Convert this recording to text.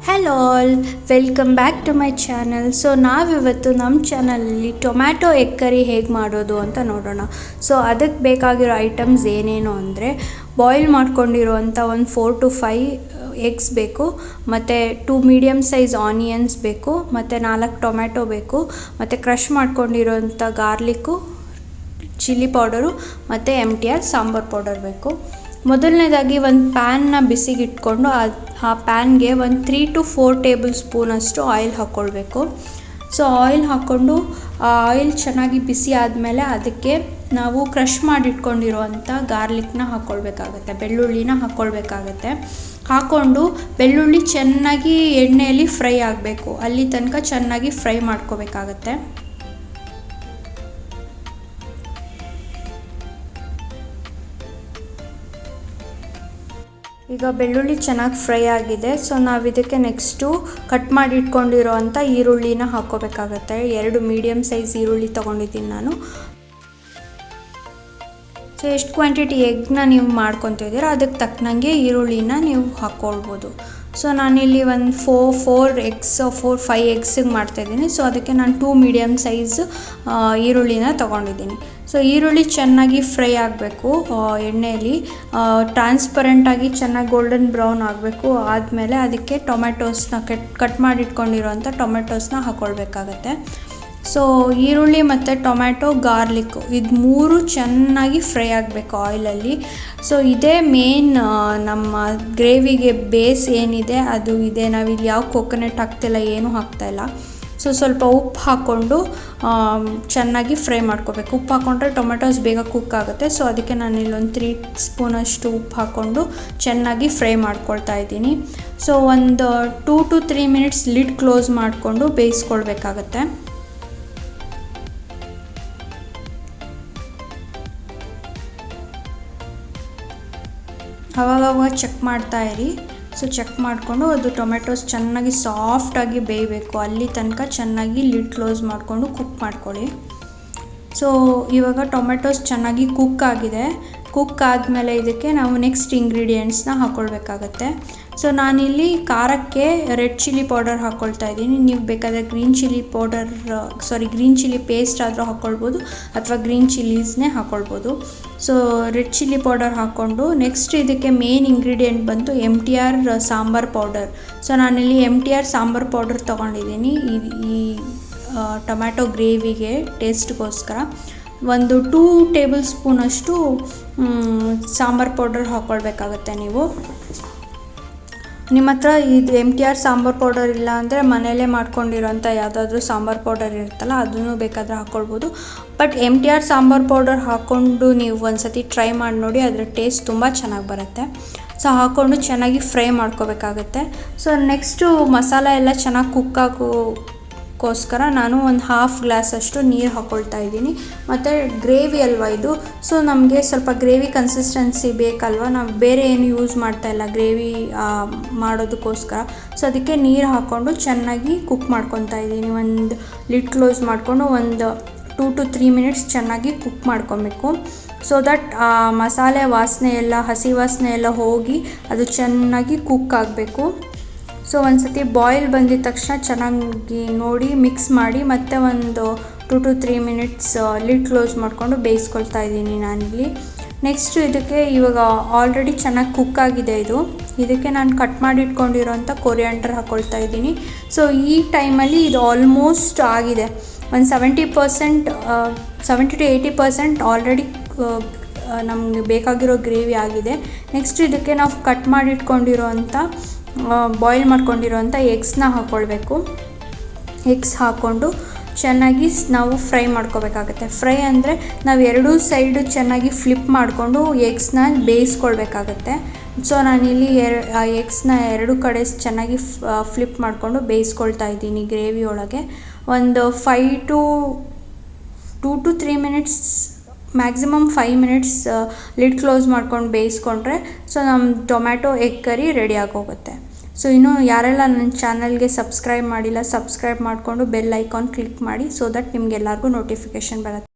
Hello all, welcome back to my channel. So ನಾವಿವತ್ತು ನಮ್ಮ ಚಾನಲಲ್ಲಿ ಟೊಮ್ಯಾಟೊ ಎಗ್ ಕರಿ ಹೇಗೆ ಮಾಡೋದು ಅಂತ ನೋಡೋಣ. ಸೊ ಅದಕ್ಕೆ ಬೇಕಾಗಿರೋ ಐಟಮ್ಸ್ ಏನೇನು ಅಂದರೆ ಬಾಯ್ಲ್ ಮಾಡ್ಕೊಂಡಿರುವಂಥ ಒಂದು 4 to 5 ಎಗ್ಸ್ ಬೇಕು, ಮತ್ತು 2 ಮೀಡಿಯಮ್ ಸೈಜ್ ಆನಿಯನ್ಸ್ ಬೇಕು, ಮತ್ತು 4 ಟೊಮ್ಯಾಟೊ ಬೇಕು, ಮತ್ತು ಕ್ರಷ್ ಮಾಡ್ಕೊಂಡಿರೋಂಥ ಗಾರ್ಲಿಕ್ಕು, ಚಿಲ್ಲಿ ಪೌಡರು ಮತ್ತು MTR ಸಾಂಬಾರು ಪೌಡರ್ ಬೇಕು. ಮೊದಲನೇದಾಗಿ ಒಂದು ಪ್ಯಾನ್ನ ಬಿಸಿಗೆ ಇಟ್ಕೊಂಡು ಆ ಪ್ಯಾನ್ಗೆ ಒಂದು 3 to 4 ಟೇಬಲ್ ಸ್ಪೂನಷ್ಟು ಆಯಿಲ್ ಹಾಕ್ಕೊಳ್ಬೇಕು. ಸೊ ಆಯಿಲ್ ಹಾಕ್ಕೊಂಡು ಆ ಆಯಿಲ್ ಚೆನ್ನಾಗಿ ಬಿಸಿ ಆದಮೇಲೆ ಅದಕ್ಕೆ ನಾವು ಕ್ರಷ್ ಮಾಡಿಟ್ಕೊಂಡಿರುವಂಥ ಗಾರ್ಲಿಕ್ನ ಹಾಕ್ಕೊಳ್ಬೇಕಾಗತ್ತೆ, ಬೆಳ್ಳುಳ್ಳಿನ ಹಾಕ್ಕೊಳ್ಬೇಕಾಗತ್ತೆ. ಹಾಕ್ಕೊಂಡು ಬೆಳ್ಳುಳ್ಳಿ ಚೆನ್ನಾಗಿ ಎಣ್ಣೆಯಲ್ಲಿ ಫ್ರೈ ಆಗಬೇಕು, ಅಲ್ಲಿ ತನಕ ಚೆನ್ನಾಗಿ ಫ್ರೈ ಮಾಡ್ಕೋಬೇಕಾಗತ್ತೆ. ಈಗ ಬೆಳ್ಳುಳ್ಳಿ ಚೆನ್ನಾಗಿ ಫ್ರೈ ಆಗಿದೆ. ಸೊ ನಾವು ಇದಕ್ಕೆ ನೆಕ್ಸ್ಟು ಕಟ್ ಮಾಡಿ ಇಟ್ಕೊಂಡಿರೋವಂಥ ಈರುಳ್ಳಿನ ಹಾಕ್ಕೋಬೇಕಾಗತ್ತೆ. 2 ಮೀಡಿಯಮ್ ಸೈಜ್ ಈರುಳ್ಳಿ ತೊಗೊಂಡಿದ್ದೀನಿ ನಾನು. ಸೊ ಎಷ್ಟು ಕ್ವಾಂಟಿಟಿ ಎಗ್ನ ನೀವು ಮಾಡ್ಕೊತಿದ್ದೀರೋ ಅದಕ್ಕೆ ತಕ್ಕನಂಗೆ ಈರುಳ್ಳಿನ ನೀವು ಹಾಕ್ಕೊಳ್ಬೋದು. ಸೊ ನಾನಿಲ್ಲಿ ಒಂದು 4-5 ಎಗ್ಸಿಗೆ ಮಾಡ್ತಾಯಿದ್ದೀನಿ. ಸೊ ಅದಕ್ಕೆ ನಾನು 2 ಮೀಡಿಯಮ್ ಸೈಜ್ ಈರುಳ್ಳಿನ ತೊಗೊಂಡಿದ್ದೀನಿ. ಸೊ ಈರುಳ್ಳಿ ಚೆನ್ನಾಗಿ ಫ್ರೈ ಆಗಬೇಕು ಎಣ್ಣೆಯಲ್ಲಿ, ಟ್ರಾನ್ಸ್ಪರೆಂಟಾಗಿ ಚೆನ್ನಾಗಿ ಗೋಲ್ಡನ್ ಬ್ರೌನ್ ಆಗಬೇಕು. ಆದಮೇಲೆ ಅದಕ್ಕೆ ಟೊಮೆಟೋಸ್ನ ಕಟ್ ಮಾಡಿಟ್ಕೊಂಡಿರೋಂಥ ಟೊಮೆಟೋಸ್ನ ಹಾಕ್ಕೊಳ್ಬೇಕಾಗತ್ತೆ. ಸೊ ಈರುಳ್ಳಿ ಮತ್ತು ಟೊಮ್ಯಾಟೊ, ಗಾರ್ಲಿಕ್ಕು ಇದು 3 ಚೆನ್ನಾಗಿ ಫ್ರೈ ಆಗಬೇಕು ಆಯಿಲಲ್ಲಿ. ಸೊ ಇದೇ ಮೇನ್ ನಮ್ಮ ಗ್ರೇವಿಗೆ ಬೇಸ್ ಏನಿದೆ ಅದು ಇದೆ. ನಾವಿಲ್ಲಿ ಯಾವ ಕೊಕೊನಟ್ ಹಾಕ್ತಿಲ್ಲ, ಏನೂ ಹಾಕ್ತಾಯಿಲ್ಲ. ಸೊ ಸ್ವಲ್ಪ ಉಪ್ಪು ಹಾಕ್ಕೊಂಡು ಚೆನ್ನಾಗಿ ಫ್ರೈ ಮಾಡ್ಕೋಬೇಕು. ಉಪ್ಪು ಹಾಕ್ಕೊಂಡ್ರೆ ಟೊಮೆಟೋಸ್ ಬೇಗ ಕುಕ್ ಆಗುತ್ತೆ. ಸೊ ಅದಕ್ಕೆ ನಾನು ಇಲ್ಲೊಂದು 3 ಸ್ಪೂನಷ್ಟು ಉಪ್ಪು ಹಾಕ್ಕೊಂಡು ಚೆನ್ನಾಗಿ ಫ್ರೈ ಮಾಡ್ಕೊಳ್ತಾ ಇದ್ದೀನಿ. ಸೊ ಒಂದು 2 to 3 ಮಿನಿಟ್ಸ್ ಲಿಡ್ ಕ್ಲೋಸ್ ಮಾಡಿಕೊಂಡು ಬೇಯಿಸ್ಕೊಳ್ಬೇಕಾಗತ್ತೆ. ಅವಾಗವಾಗ ಚೆಕ್ ಮಾಡ್ತಾಯಿರಿ. ಸೊ ಚೆಕ್ ಮಾಡಿಕೊಂಡು ಅದು ಟೊಮೆಟೋಸ್ ಚೆನ್ನಾಗಿ ಸಾಫ್ಟಾಗಿ ಬೇಯಬೇಕು, ಅಲ್ಲಿ ತನಕ ಚೆನ್ನಾಗಿ ಲಿಡ್ ಕ್ಲೋಸ್ ಮಾಡಿಕೊಂಡು ಕುಕ್ ಮಾಡ್ಕೊಳ್ಳಿ. ಸೊ ಇವಾಗ ಟೊಮೆಟೋಸ್ ಚೆನ್ನಾಗಿ ಕುಕ್ ಆಗಿದೆ. ಕುಕ್ ಆದಮೇಲೆ ಇದಕ್ಕೆ ನಾವು ನೆಕ್ಸ್ಟ್ ಇಂಗ್ರೀಡಿಯೆಂಟ್ಸ್ನ ಹಾಕ್ಕೊಳ್ಬೇಕಾಗತ್ತೆ. ಸೊ ನಾನಿಲ್ಲಿ ಖಾರಕ್ಕೆ ರೆಡ್ ಚಿಲ್ಲಿ ಪೌಡರ್ ಹಾಕ್ಕೊಳ್ತಾ ಇದ್ದೀನಿ. ನೀವು ಬೇಕಾದರೆ ಗ್ರೀನ್ ಚಿಲ್ಲಿ ಪೇಸ್ಟ್ ಆದರೂ ಹಾಕ್ಕೊಳ್ಬೋದು, ಅಥವಾ ಗ್ರೀನ್ ಚಿಲ್ಲೀಸ್ನೇ ಹಾಕ್ಕೊಳ್ಬೋದು. ಸೊ ರೆಡ್ ಚಿಲ್ಲಿ ಪೌಡರ್ ಹಾಕ್ಕೊಂಡು ನೆಕ್ಸ್ಟ್ ಇದಕ್ಕೆ ಮೇನ್ ಇಂಗ್ರೀಡಿಯೆಂಟ್ ಬಂತು MTR ಸಾಂಬಾರು ಪೌಡರ್. ಸೊ ನಾನಿಲ್ಲಿ MTR ಸಾಂಬಾರು ಪೌಡರ್ ತೊಗೊಂಡಿದ್ದೀನಿ ಈ ಟೊಮ್ಯಾಟೊ ಗ್ರೇವಿಗೆ ಟೇಸ್ಟ್ಗೋಸ್ಕರ. ಒಂದು 2 ಟೇಬಲ್ ಸ್ಪೂನಷ್ಟು ಸಾಂಬಾರು ಪೌಡರ್ ಹಾಕ್ಕೊಳ್ಬೇಕಾಗತ್ತೆ. ನೀವು ನಿಮ್ಮ ಹತ್ರ ಇದು MTR ಸಾಂಬಾರು ಪೌಡರ್ ಇಲ್ಲ ಅಂದರೆ ಮನೆಯಲ್ಲೇ ಮಾಡ್ಕೊಂಡಿರೋಂಥ ಯಾವುದಾದ್ರೂ ಸಾಂಬಾರು ಪೌಡರ್ ಇರುತ್ತಲ್ಲ ಅದನ್ನು ಬೇಕಾದರೆ ಹಾಕ್ಕೊಳ್ಬೋದು. ಬಟ್ MTR ಸಾಂಬಾರು ಪೌಡರ್ ಹಾಕ್ಕೊಂಡು ನೀವು ಒಂದು ಸತಿ ಟ್ರೈ ಮಾಡಿ ನೋಡಿ, ಅದರ ಟೇಸ್ಟ್ ತುಂಬ ಚೆನ್ನಾಗಿ ಬರುತ್ತೆ. ಸೊ ಹಾಕ್ಕೊಂಡು ಚೆನ್ನಾಗಿ ಫ್ರೈ ಮಾಡ್ಕೋಬೇಕಾಗತ್ತೆ. ಸೊ ನೆಕ್ಸ್ಟು ಮಸಾಲ ಎಲ್ಲ ಚೆನ್ನಾಗಿ ಕುಕ್ ಆಗೋಕ್ಕೋಸ್ಕರ ನಾನು ಒಂದು 1/2 ಗ್ಲಾಸಷ್ಟು ನೀರು ಹಾಕ್ಕೊಳ್ತಾ ಇದ್ದೀನಿ. ಮತ್ತು ಗ್ರೇವಿ ಅಲ್ವಾ ಇದು, ಸೊ ನಮಗೆ ಸ್ವಲ್ಪ ಗ್ರೇವಿ ಕನ್ಸಿಸ್ಟೆನ್ಸಿ ಬೇಕಲ್ವ, ನಾವು ಬೇರೆ ಏನು ಯೂಸ್ ಮಾಡ್ತಾಯಿಲ್ಲ ಗ್ರೇವಿ ಮಾಡೋದಕ್ಕೋಸ್ಕರ. ಸೊ ಅದಕ್ಕೆ ನೀರು ಹಾಕ್ಕೊಂಡು ಚೆನ್ನಾಗಿ ಕುಕ್ ಮಾಡ್ಕೊತಾ ಇದ್ದೀನಿ. ಒಂದು ಲಿಡ್ ಕ್ಲೋಸ್ ಮಾಡಿಕೊಂಡು ಒಂದು 2 to 3 ಮಿನಿಟ್ಸ್ ಚೆನ್ನಾಗಿ ಕುಕ್ ಮಾಡ್ಕೊಬೇಕು. ಸೊ ದಟ್ ಮಸಾಲೆ ವಾಸನೆ ಎಲ್ಲ, ಹಸಿ ವಾಸನೆ ಎಲ್ಲ ಹೋಗಿ ಅದು ಚೆನ್ನಾಗಿ ಕುಕ್ ಆಗಬೇಕು. ಸೊ ಒಂದು ಸತಿ ಬಾಯ್ಲ್ ಬಂದಿದ ತಕ್ಷಣ ಚೆನ್ನಾಗಿ ನೋಡಿ ಮಿಕ್ಸ್ ಮಾಡಿ ಮತ್ತೆ ಒಂದು 2 to 3 ಮಿನಿಟ್ಸ್ ಲಿಡ್ ಕ್ಲೋಸ್ ಮಾಡಿಕೊಂಡು ಬೇಯಿಸ್ಕೊಳ್ತಾ ಇದ್ದೀನಿ ನಾನಿಲ್ಲಿ. ನೆಕ್ಸ್ಟು ಇದಕ್ಕೆ ಇವಾಗ ಆಲ್ರೆಡಿ ಚೆನ್ನಾಗಿ ಕುಕ್ ಆಗಿದೆ ಇದಕ್ಕೆ ನಾನು ಕಟ್ ಮಾಡಿ ಇಟ್ಕೊಂಡಿರೋಂಥ ಕೊರಿಯಾಂಡರ್ ಹಾಕ್ಕೊಳ್ತಾ ಇದ್ದೀನಿ. ಸೊ ಈ ಟೈಮಲ್ಲಿ ಇದು ಆಲ್ಮೋಸ್ಟ್ ಆಗಿದೆ, ಒಂದು 70 to 80% ಆಲ್ರೆಡಿ ನಮಗೆ ಬೇಕಾಗಿರೋ ಗ್ರೇವಿ ಆಗಿದೆ. ನೆಕ್ಸ್ಟ್ ಇದಕ್ಕೆ ನಾವು ಕಟ್ ಮಾಡಿ ಇಟ್ಕೊಂಡಿರೋಂಥ ಬಾಯ್ಲ್ ಮಾಡ್ಕೊಂಡಿರೋಂಥ ಎಗ್ಸ್ನ ಹಾಕ್ಕೊಳ್ಬೇಕು. ಎಗ್ಸ್ ಹಾಕ್ಕೊಂಡು ಚೆನ್ನಾಗಿ ನಾವು ಫ್ರೈ ಮಾಡ್ಕೋಬೇಕಾಗತ್ತೆ. ಫ್ರೈ ಅಂದರೆ ನಾವು 2 ಸೈಡು ಚೆನ್ನಾಗಿ ಫ್ಲಿಪ್ ಮಾಡಿಕೊಂಡು ಎಗ್ಸ್ನ ಬೇಯಿಸ್ಕೊಳ್ಬೇಕಾಗತ್ತೆ. ಸೊ ನಾನಿಲ್ಲಿ ಎಗ್ಸ್ನ 2 ಕಡೆ ಚೆನ್ನಾಗಿ ಫ್ಲಿಪ್ ಮಾಡಿಕೊಂಡು ಬೇಯಿಸ್ಕೊಳ್ತಾ ಇದ್ದೀನಿ ಗ್ರೇವಿ ಒಳಗೆ. ಒಂದು 2 to 3 minutes, maximum 5 minutes lid close ಮಾಡ್ಕೊಂಡು ಬೇಯಿಸ್ಕೊಂಡ್ರೆ ಸೊ ನಮ್ಮ ಟೊಮ್ಯಾಟೊ ಎಗ್ ಕರಿ ರೆಡಿ ಆಗೋಗುತ್ತೆ. ಸೊ ಇನ್ನೂ ಯಾರೆಲ್ಲ ನನ್ನ ಚಾನಲ್ಗೆ ಸಬ್ಸ್ಕ್ರೈಬ್ ಮಾಡಿಲ್ಲ, ಸಬ್ಸ್ಕ್ರೈಬ್ ಮಾಡಿಕೊಂಡು ಬೆಲ್ ಐಕಾನ್ ಕ್ಲಿಕ್ ಮಾಡಿ, ಸೊ ದಟ್ ನಿಮಗೆಲ್ಲರಿಗೂ ನೋಟಿಫಿಕೇಷನ್ ಬರುತ್ತೆ.